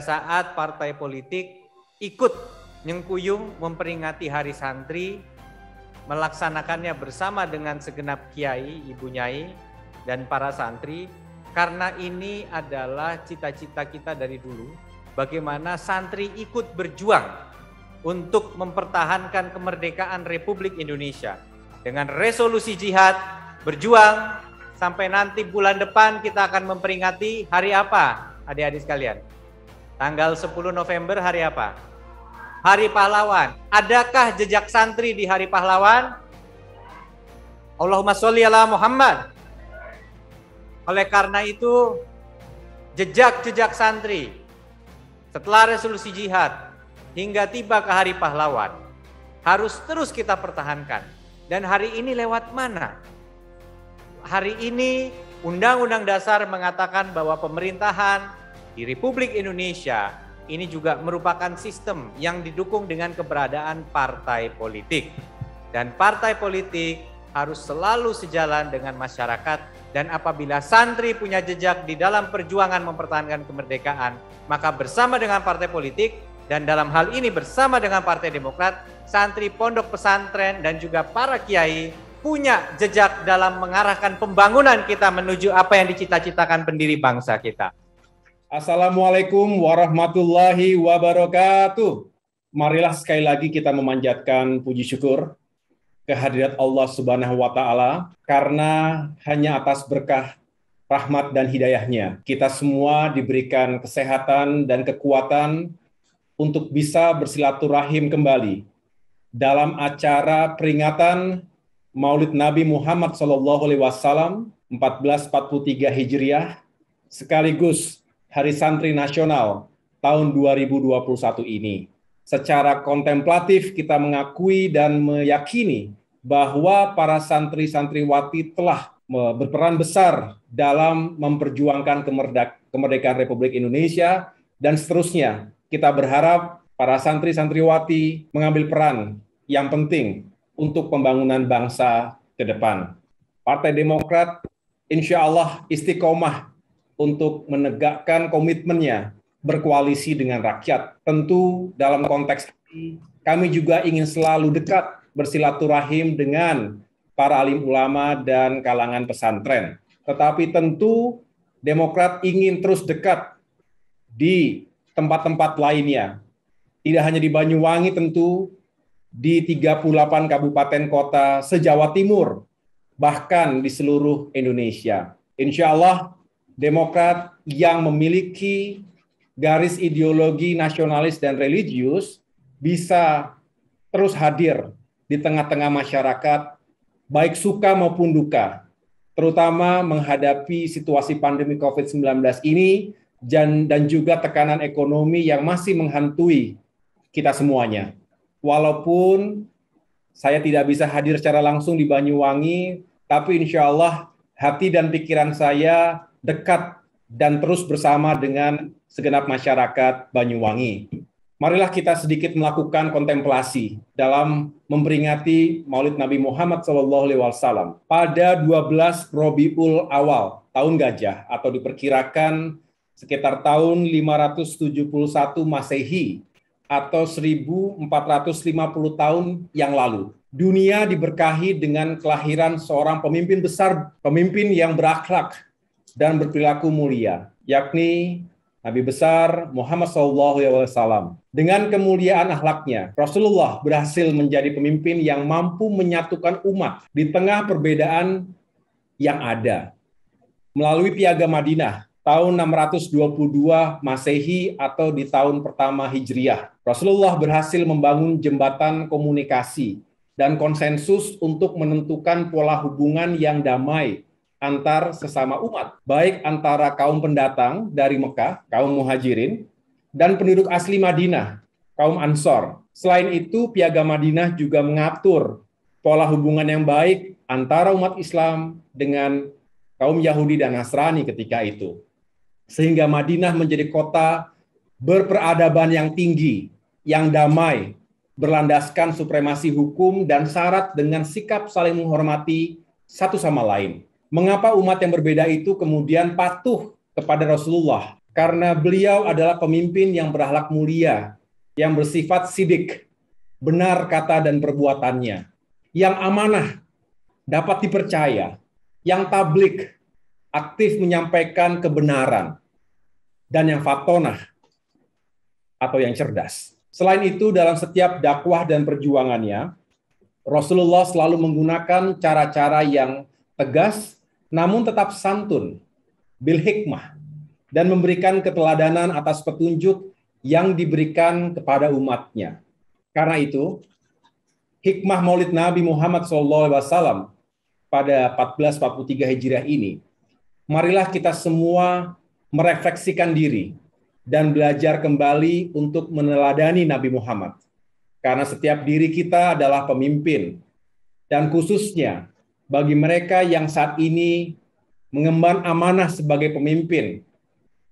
pada saat partai politik ikut nyengkuyung memperingati Hari Santri, melaksanakannya bersama dengan segenap kiai, ibu nyai, dan para santri, karena ini adalah cita-cita kita dari dulu, bagaimana santri ikut berjuang untuk mempertahankan kemerdekaan Republik Indonesia. Dengan resolusi jihad, berjuang, sampai nanti bulan depan kita akan memperingati hari apa, adik-adik sekalian? Tanggal 10 November hari apa? Hari Pahlawan. Adakah jejak santri di Hari Pahlawan? Allahumma sholli ala Muhammad. Oleh karena itu, jejak-jejak santri setelah resolusi jihad hingga tiba ke Hari Pahlawan harus terus kita pertahankan. Dan hari ini lewat mana? Hari ini Undang-Undang Dasar mengatakan bahwa pemerintahan di Republik Indonesia ini juga merupakan sistem yang didukung dengan keberadaan partai politik. Dan partai politik harus selalu sejalan dengan masyarakat, dan apabila santri punya jejak di dalam perjuangan mempertahankan kemerdekaan, maka bersama dengan partai politik, dan dalam hal ini bersama dengan Partai Demokrat, santri pondok pesantren dan juga para kiai punya jejak dalam mengarahkan pembangunan kita menuju apa yang dicita-citakan pendiri bangsa kita. Assalamualaikum warahmatullahi wabarakatuh. Marilah sekali lagi kita memanjatkan puji syukur kehadirat Allah Subhanahu wa Ta'ala, karena hanya atas berkah, rahmat, dan hidayahnya kita semua diberikan kesehatan dan kekuatan untuk bisa bersilaturahim kembali dalam acara peringatan Maulid Nabi Muhammad SAW 1443 Hijriah, sekaligus Hari Santri Nasional tahun 2021 ini. Secara kontemplatif kita mengakui dan meyakini bahwa para santri-santriwati telah berperan besar dalam memperjuangkan kemerdekaan Republik Indonesia, dan seterusnya kita berharap para santri-santriwati mengambil peran yang penting untuk pembangunan bangsa ke depan. Partai Demokrat insya Allah istiqomah untuk menegakkan komitmennya berkoalisi dengan rakyat. Tentu dalam konteks ini kami juga ingin selalu dekat bersilaturahim dengan para alim ulama dan kalangan pesantren. Tetapi tentu Demokrat ingin terus dekat di tempat-tempat lainnya. Tidak hanya di Banyuwangi, tentu di 38 kabupaten kota se-Jawa Timur, bahkan di seluruh Indonesia. Insya Allah Demokrat yang memiliki garis ideologi nasionalis dan religius bisa terus hadir di tengah-tengah masyarakat, baik suka maupun duka, terutama menghadapi situasi pandemi COVID-19 ini dan juga tekanan ekonomi yang masih menghantui kita semuanya. Walaupun saya tidak bisa hadir secara langsung di Banyuwangi, tapi insya Allah hati dan pikiran saya dekat dan terus bersama dengan segenap masyarakat Banyuwangi. Marilah kita sedikit melakukan kontemplasi dalam memperingati Maulid Nabi Muhammad SAW pada 12 Rabiul Awal, tahun gajah, atau diperkirakan sekitar tahun 571 Masehi atau 1450 tahun yang lalu. Dunia diberkahi dengan kelahiran seorang pemimpin besar, pemimpin yang berakhlak dan berperilaku mulia, yakni Nabi besar Muhammad SAW. Dengan kemuliaan akhlaknya, Rasulullah berhasil menjadi pemimpin yang mampu menyatukan umat di tengah perbedaan yang ada. Melalui Piagam Madinah tahun 622 Masehi atau di tahun pertama Hijriah, Rasulullah berhasil membangun jembatan komunikasi dan konsensus untuk menentukan pola hubungan yang damai antar sesama umat, baik antara kaum pendatang dari Mekah, kaum Muhajirin, dan penduduk asli Madinah, kaum Ansor. Selain itu, Piagam Madinah juga mengatur pola hubungan yang baik antara umat Islam dengan kaum Yahudi dan Nasrani ketika itu. Sehingga Madinah menjadi kota berperadaban yang tinggi, yang damai, berlandaskan supremasi hukum dan syarat dengan sikap saling menghormati satu sama lain. Mengapa umat yang berbeda itu kemudian patuh kepada Rasulullah karena beliau adalah pemimpin yang berakhlak mulia, yang bersifat sidik, benar kata dan perbuatannya, yang amanah, dapat dipercaya, yang tablik, aktif menyampaikan kebenaran, dan yang fatonah atau yang cerdas. Selain itu, dalam setiap dakwah dan perjuangannya, Rasulullah selalu menggunakan cara-cara yang tegas, namun tetap santun, bil hikmah, dan memberikan keteladanan atas petunjuk yang diberikan kepada umatnya. Karena itu, hikmah Maulid Nabi Muhammad SAW pada 1443 Hijriah ini, marilah kita semua merefleksikan diri dan belajar kembali untuk meneladani Nabi Muhammad. Karena setiap diri kita adalah pemimpin, dan khususnya bagi mereka yang saat ini mengemban amanah sebagai pemimpin,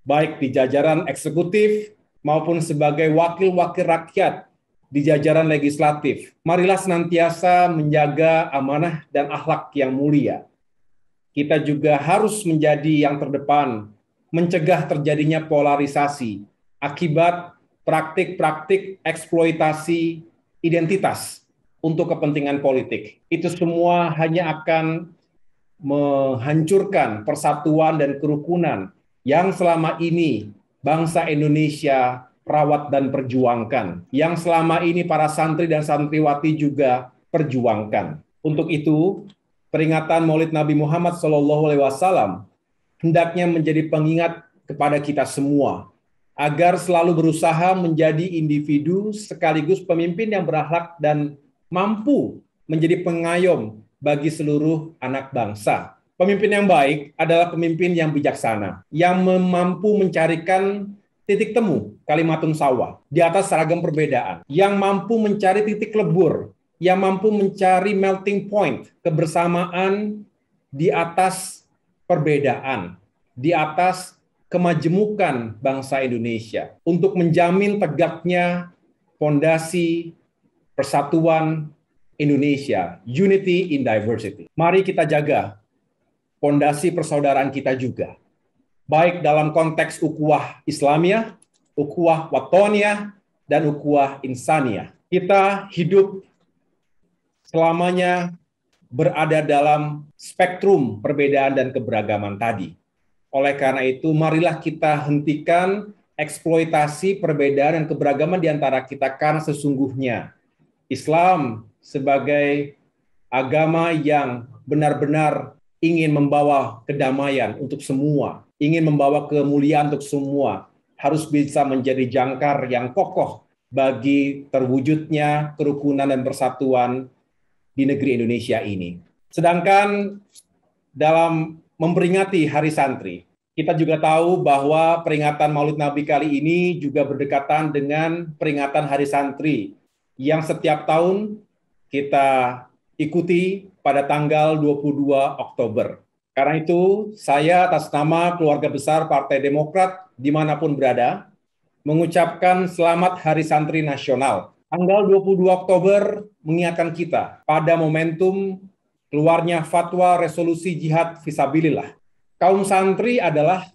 baik di jajaran eksekutif maupun sebagai wakil-wakil rakyat di jajaran legislatif. Marilah senantiasa menjaga amanah dan akhlak yang mulia. Kita juga harus menjadi yang terdepan, mencegah terjadinya polarisasi akibat praktik-praktik eksploitasi identitas untuk kepentingan politik. Itu semua hanya akan menghancurkan persatuan dan kerukunan yang selama ini bangsa Indonesia rawat dan perjuangkan, yang selama ini para santri dan santriwati juga perjuangkan. Untuk itu, peringatan Maulid Nabi Muhammad SAW hendaknya menjadi pengingat kepada kita semua, agar selalu berusaha menjadi individu sekaligus pemimpin yang berakhlak dan mampu menjadi pengayom bagi seluruh anak bangsa. Pemimpin yang baik adalah pemimpin yang bijaksana, yang mampu mencarikan titik temu, kalimatun sawah, di atas seragam perbedaan, yang mampu mencari titik lebur, yang mampu mencari melting point, kebersamaan di atas perbedaan, di atas kemajemukan bangsa Indonesia, untuk menjamin tegaknya fondasi persatuan Indonesia, unity in diversity. Mari kita jaga fondasi persaudaraan kita juga, baik dalam konteks ukhuwah Islamiyah, ukhuwah watoniyah, dan ukhuwah insaniyah. Kita hidup selamanya berada dalam spektrum perbedaan dan keberagaman tadi. Oleh karena itu, marilah kita hentikan eksploitasi perbedaan dan keberagaman di antara kita, karena sesungguhnya Islam sebagai agama yang benar-benar ingin membawa kedamaian untuk semua, ingin membawa kemuliaan untuk semua, harus bisa menjadi jangkar yang kokoh bagi terwujudnya kerukunan dan persatuan di negeri Indonesia ini. Sedangkan dalam memperingati Hari Santri, kita juga tahu bahwa peringatan Maulid Nabi kali ini juga berdekatan dengan peringatan Hari Santri yang setiap tahun kita ikuti pada tanggal 22 Oktober. Karena itu, saya atas nama keluarga besar Partai Demokrat dimanapun berada, mengucapkan Selamat Hari Santri Nasional. Tanggal 22 Oktober mengingatkan kita pada momentum keluarnya fatwa resolusi jihad fisabilillah. Kaum santri adalah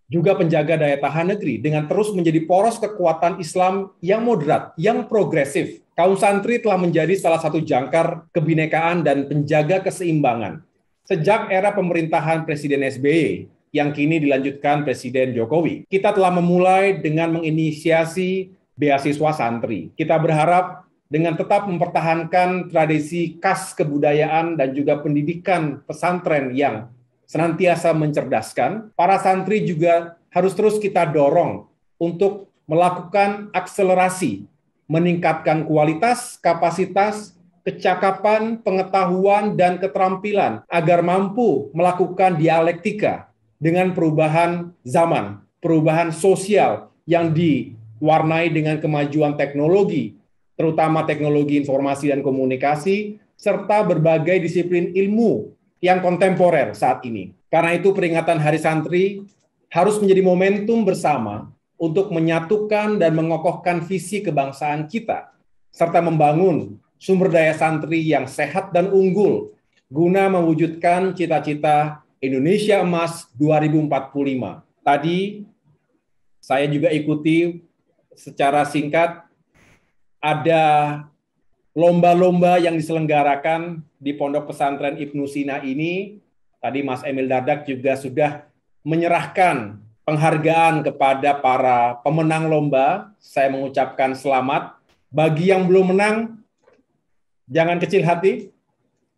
juga penjaga daya tahan negeri dengan terus menjadi poros kekuatan Islam yang moderat, yang progresif. Kaum santri telah menjadi salah satu jangkar kebinekaan dan penjaga keseimbangan sejak era pemerintahan Presiden SBY yang kini dilanjutkan Presiden Jokowi. Kita telah memulai dengan menginisiasi beasiswa santri. Kita berharap dengan tetap mempertahankan tradisi khas kebudayaan dan juga pendidikan pesantren yang senantiasa mencerdaskan, para santri juga harus terus kita dorong untuk melakukan akselerasi, meningkatkan kualitas, kapasitas, kecakapan, pengetahuan, dan keterampilan agar mampu melakukan dialektika dengan perubahan zaman, perubahan sosial yang diwarnai dengan kemajuan teknologi, terutama teknologi informasi dan komunikasi, serta berbagai disiplin ilmu yang kontemporer saat ini. Karena itu peringatan Hari Santri harus menjadi momentum bersama untuk menyatukan dan mengokohkan visi kebangsaan kita, serta membangun sumber daya santri yang sehat dan unggul, guna mewujudkan cita-cita Indonesia Emas 2045. Tadi saya juga ikuti secara singkat, ada lomba-lomba yang diselenggarakan di Pondok Pesantren Ibnu Sina ini. Tadi Mas Emil Dardak juga sudah menyerahkan penghargaan kepada para pemenang lomba. Saya mengucapkan selamat. Bagi yang belum menang, jangan kecil hati.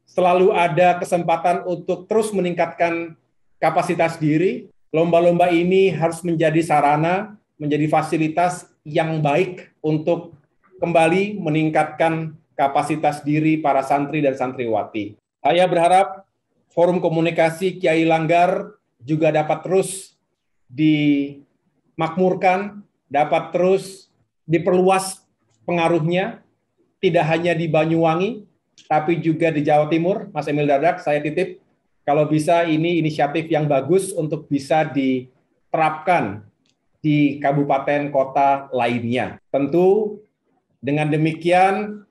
Selalu ada kesempatan untuk terus meningkatkan kapasitas diri. Lomba-lomba ini harus menjadi sarana, menjadi fasilitas yang baik untuk kembali meningkatkan kapasitas diri para santri dan santriwati. Saya berharap forum komunikasi Kiai Langgar juga dapat terus dimakmurkan, dapat terus diperluas pengaruhnya, tidak hanya di Banyuwangi, tapi juga di Jawa Timur. Mas Emil Dardak, saya titip, kalau bisa ini inisiatif yang bagus untuk bisa diterapkan di kabupaten kota lainnya. Tentu dengan demikian,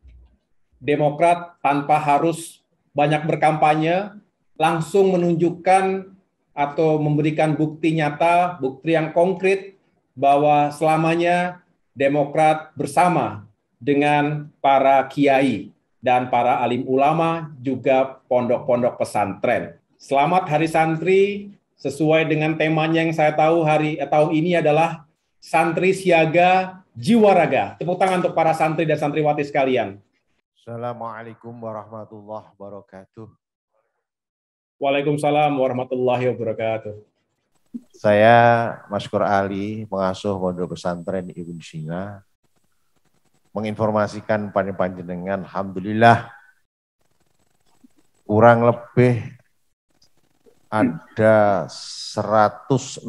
Demokrat tanpa harus banyak berkampanye, langsung menunjukkan atau memberikan bukti nyata, bukti yang konkret bahwa selamanya Demokrat bersama dengan para kiai dan para alim ulama, juga pondok-pondok pesantren. Selamat Hari Santri, sesuai dengan temanya yang saya tahu tahun ini adalah Santri Siaga Jiwa Raga. Tepuk tangan untuk para santri dan santriwati sekalian. Assalamualaikum warahmatullahi wabarakatuh. Waalaikumsalam warahmatullahi wabarakatuh. Saya Maskur Ali, pengasuh Pondok Pesantren Ibnu Sina, menginformasikan pada panjenengan, alhamdulillah kurang lebih ada 160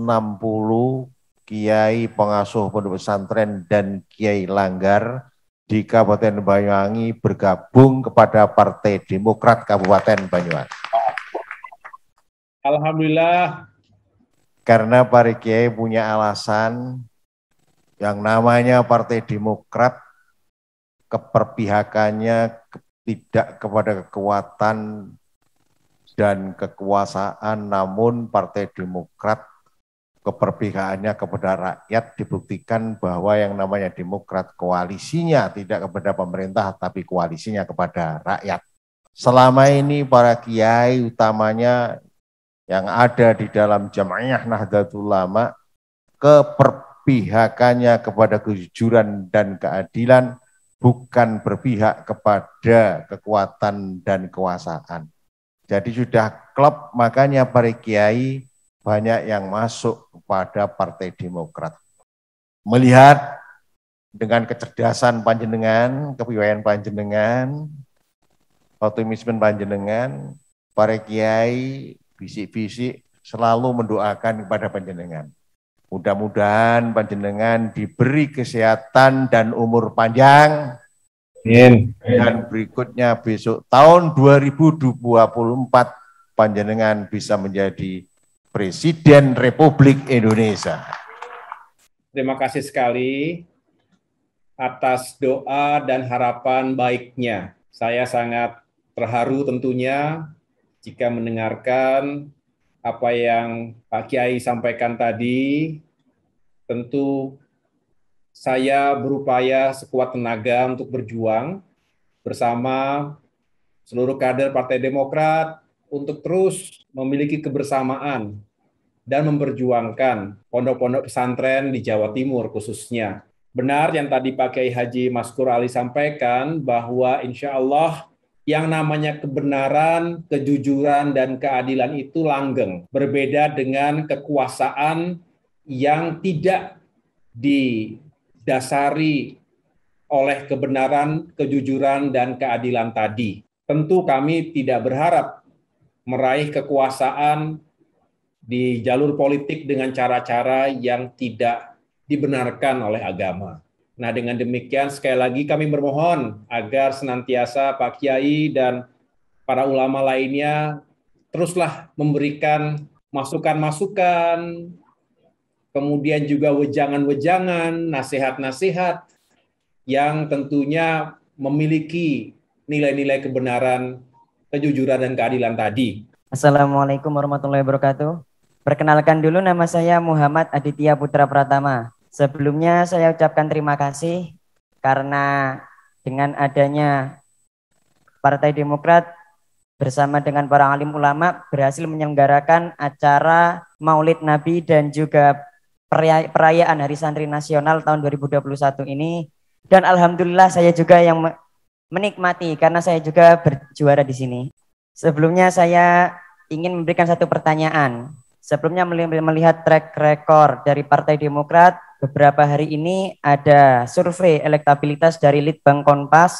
kiai pengasuh Pondok Pesantren dan Kiai Langgar di Kabupaten Banyuwangi bergabung kepada Partai Demokrat Kabupaten Banyuwangi. Alhamdulillah. Karena para kiai punya alasan yang namanya Partai Demokrat, keperpihakannya tidak kepada kekuatan dan kekuasaan, namun Partai Demokrat keperpihakannya kepada rakyat, dibuktikan bahwa yang namanya Demokrat koalisinya tidak kepada pemerintah tapi koalisinya kepada rakyat. Selama ini para kiai utamanya yang ada di dalam Jamaah Nahdlatul Ulama keperpihakannya kepada kejujuran dan keadilan, bukan berpihak kepada kekuatan dan kekuasaan. Jadi sudah klop, makanya para kiai banyak yang masuk kepada Partai Demokrat. Melihat dengan kecerdasan panjenengan, kepiawaian panjenengan, optimisme panjenengan, para kiai bisik-bisik selalu mendoakan kepada panjenengan. Mudah-mudahan panjenengan diberi kesehatan dan umur panjang. Amin. Dan berikutnya besok tahun 2024 panjenengan bisa menjadi Presiden Republik Indonesia. Terima kasih sekali atas doa dan harapan baiknya. Saya sangat terharu tentunya jika mendengarkan apa yang Pak Kiai sampaikan tadi. Tentu saya berupaya sekuat tenaga untuk berjuang bersama seluruh kader Partai Demokrat untuk terus memiliki kebersamaan dan memperjuangkan pondok-pondok pesantren di Jawa Timur khususnya. Benar yang tadi Pak Kiai Haji Maskur Ali sampaikan bahwa insya Allah yang namanya kebenaran, kejujuran, dan keadilan itu langgeng. Berbeda dengan kekuasaan yang tidak didasari oleh kebenaran, kejujuran, dan keadilan tadi. Tentu kami tidak berharap meraih kekuasaan di jalur politik dengan cara-cara yang tidak dibenarkan oleh agama. Nah, dengan demikian sekali lagi kami bermohon agar senantiasa Pak Kiai dan para ulama lainnya teruslah memberikan masukan-masukan, kemudian juga wejangan-wejangan, nasihat-nasihat yang tentunya memiliki nilai-nilai kebenaran, kejujuran, dan keadilan tadi. Assalamualaikum warahmatullahi wabarakatuh. Perkenalkan dulu, nama saya Muhammad Aditya Putra Pratama. Sebelumnya saya ucapkan terima kasih karena dengan adanya Partai Demokrat bersama dengan para alim ulama berhasil menyelenggarakan acara Maulid Nabi dan juga perayaan Hari Santri Nasional tahun 2021 ini. Dan alhamdulillah saya juga yang menikmati karena saya juga berjuara di sini. Sebelumnya saya ingin memberikan satu pertanyaan. Sebelumnya melihat track record dari Partai Demokrat, beberapa hari ini ada survei elektabilitas dari Litbang Kompas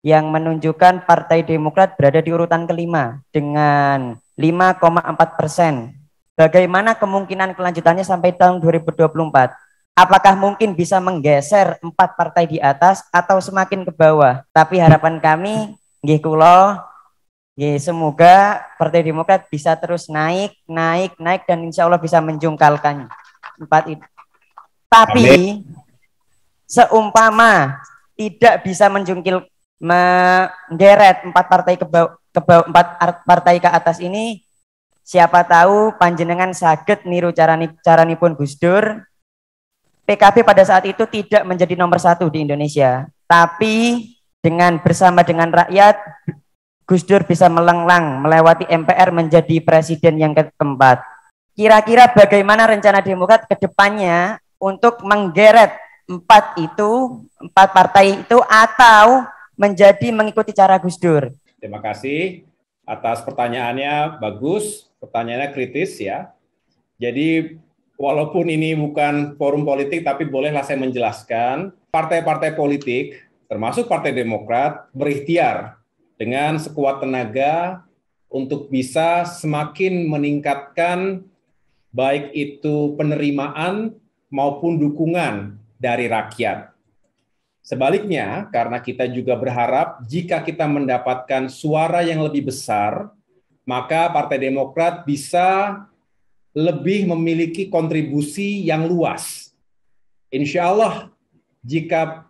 yang menunjukkan Partai Demokrat berada di urutan kelima dengan 5,4%. Bagaimana kemungkinan kelanjutannya sampai tahun 2024? Apakah mungkin bisa menggeser 4 partai di atas atau semakin ke bawah? Tapi harapan kami, nggih kula, semoga Partai Demokrat bisa terus naik dan insya Allah bisa menjungkalkan 4 itu. Tapi seumpama tidak bisa menggeret 4 partai ke bawah, 4 partai ke atas ini, siapa tahu panjenengan saged niru caranipun Gus Dur. PKB pada saat itu tidak menjadi nomor 1 di Indonesia, tapi bersama dengan rakyat, Gus Dur bisa melenglang melewati MPR menjadi presiden yang keempat. Kira-kira bagaimana rencana Demokrat ke depannya untuk menggeret 4 partai itu atau menjadi mengikuti cara Gus Dur? Terima kasih atas pertanyaannya, bagus, pertanyaannya kritis ya. Jadi walaupun ini bukan forum politik, tapi bolehlah saya menjelaskan, partai-partai politik, termasuk Partai Demokrat, berikhtiar dengan sekuat tenaga untuk bisa semakin meningkatkan baik itu penerimaan maupun dukungan dari rakyat. Sebaliknya, karena kita juga berharap jika kita mendapatkan suara yang lebih besar, maka Partai Demokrat bisa lebih memiliki kontribusi yang luas. Insya Allah, jika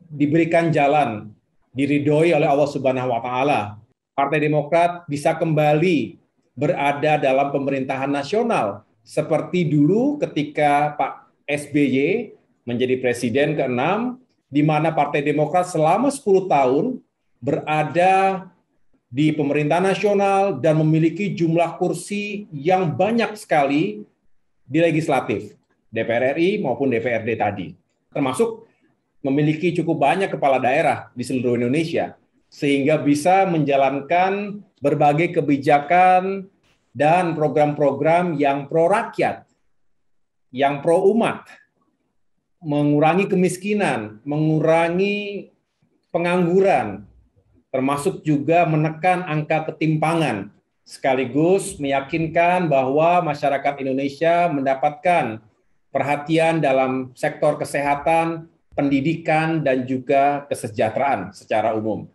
diberikan jalan, diridhoi oleh Allah Subhanahu wa Ta'ala, Partai Demokrat bisa kembali berada dalam pemerintahan nasional seperti dulu ketika Pak SBY menjadi presiden ke-6, di mana Partai Demokrat selama 10 tahun berada di pemerintahan nasional dan memiliki jumlah kursi yang banyak sekali di legislatif, DPR RI maupun DPRD tadi. Termasuk memiliki cukup banyak kepala daerah di seluruh Indonesia, sehingga bisa menjalankan berbagai kebijakan dan program-program yang pro rakyat, yang pro umat, mengurangi kemiskinan, mengurangi pengangguran, termasuk juga menekan angka ketimpangan, sekaligus meyakinkan bahwa masyarakat Indonesia mendapatkan perhatian dalam sektor kesehatan, pendidikan, dan juga kesejahteraan secara umum.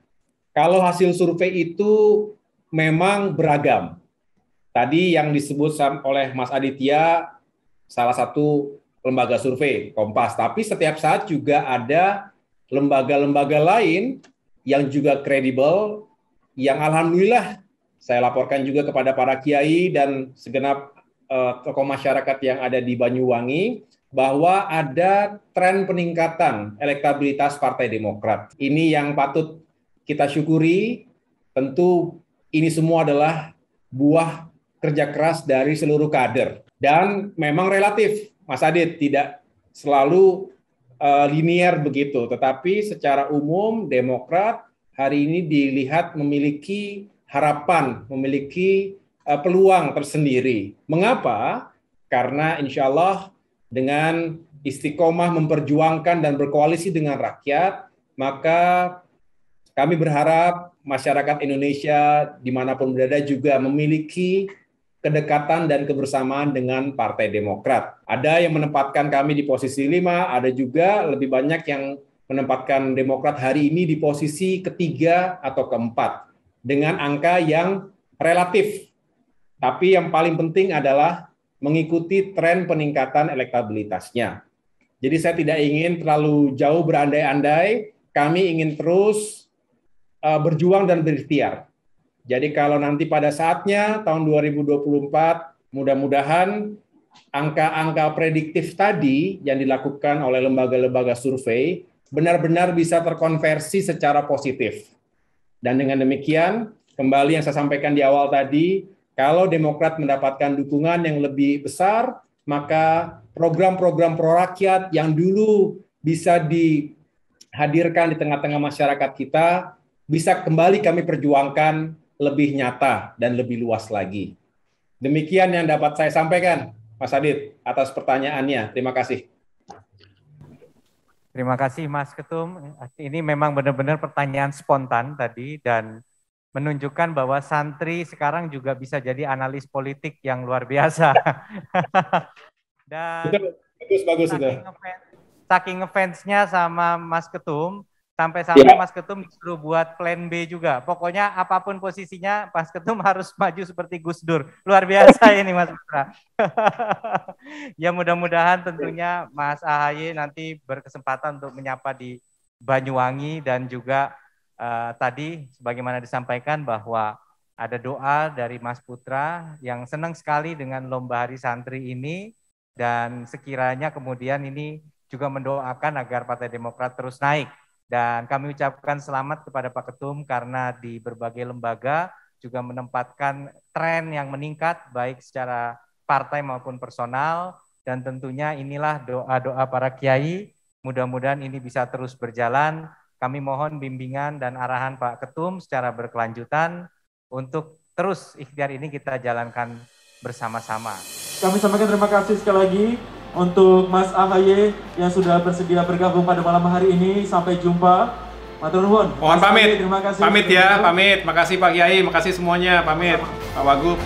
Kalau hasil survei itu memang beragam. Tadi yang disebut oleh Mas Aditya, salah satu lembaga survei, Kompas, tapi setiap saat juga ada lembaga-lembaga lain yang juga kredibel, yang alhamdulillah saya laporkan juga kepada para kiai dan segenap tokoh masyarakat yang ada di Banyuwangi, bahwa ada tren peningkatan elektabilitas Partai Demokrat. Ini yang patut kita syukuri. Tentu ini semua adalah buah kerja keras dari seluruh kader. Dan memang relatif, Mas Adit, tidak selalu linear begitu, tetapi secara umum Demokrat hari ini dilihat memiliki harapan, memiliki peluang tersendiri. Mengapa? Karena insya Allah dengan istiqomah memperjuangkan dan berkoalisi dengan rakyat, maka kami berharap masyarakat Indonesia dimanapun berada juga memiliki kedekatan dan kebersamaan dengan Partai Demokrat. Ada yang menempatkan kami di posisi 5, ada juga lebih banyak yang menempatkan Demokrat hari ini di posisi ketiga atau keempat, dengan angka yang relatif. Tapi yang paling penting adalah mengikuti tren peningkatan elektabilitasnya. Jadi saya tidak ingin terlalu jauh berandai-andai, kami ingin terus berjuang dan berikhtiar. Jadi kalau nanti pada saatnya tahun 2024 mudah-mudahan angka-angka prediktif tadi yang dilakukan oleh lembaga-lembaga survei benar-benar bisa terkonversi secara positif. Dan dengan demikian, kembali yang saya sampaikan di awal tadi, kalau Demokrat mendapatkan dukungan yang lebih besar, maka program-program pro-rakyat yang dulu bisa dihadirkan di tengah-tengah masyarakat kita, bisa kembali kami perjuangkan lebih nyata dan lebih luas lagi. Demikian yang dapat saya sampaikan, Mas Adit, atas pertanyaannya. Terima kasih. Terima kasih Mas Ketum. Ini memang benar-benar pertanyaan spontan tadi dan menunjukkan bahwa santri sekarang juga bisa jadi analis politik yang luar biasa. Dan bagus itu. Saking ngefansnya sama Mas Ketum, sampai Mas Ketum disuruh buat plan B juga. Pokoknya apapun posisinya, Mas Ketum harus maju seperti Gus Dur. Luar biasa ini Mas Putra. Ya mudah-mudahan tentunya Mas AHY nanti berkesempatan untuk menyapa di Banyuwangi dan juga tadi sebagaimana disampaikan bahwa ada doa dari Mas Putra yang senang sekali dengan Lomba Hari Santri ini dan sekiranya kemudian ini juga mendoakan agar Partai Demokrat terus naik. Dan kami ucapkan selamat kepada Pak Ketum karena di berbagai lembaga juga menempatkan tren yang meningkat baik secara partai maupun personal dan tentunya inilah doa-doa para kiai. Mudah-mudahan ini bisa terus berjalan. Kami mohon bimbingan dan arahan Pak Ketum secara berkelanjutan untuk terus ikhtiar ini kita jalankan bersama-sama. Kami sampaikan terima kasih sekali lagi untuk Mas AHY yang sudah bersedia bergabung pada malam hari ini. Sampai jumpa. Matur nuwun. Mohon pamit. Terima kasih. Pamit ya, pamit. Makasih Pak Kiai, makasih semuanya. Pamit. Pak Wagub.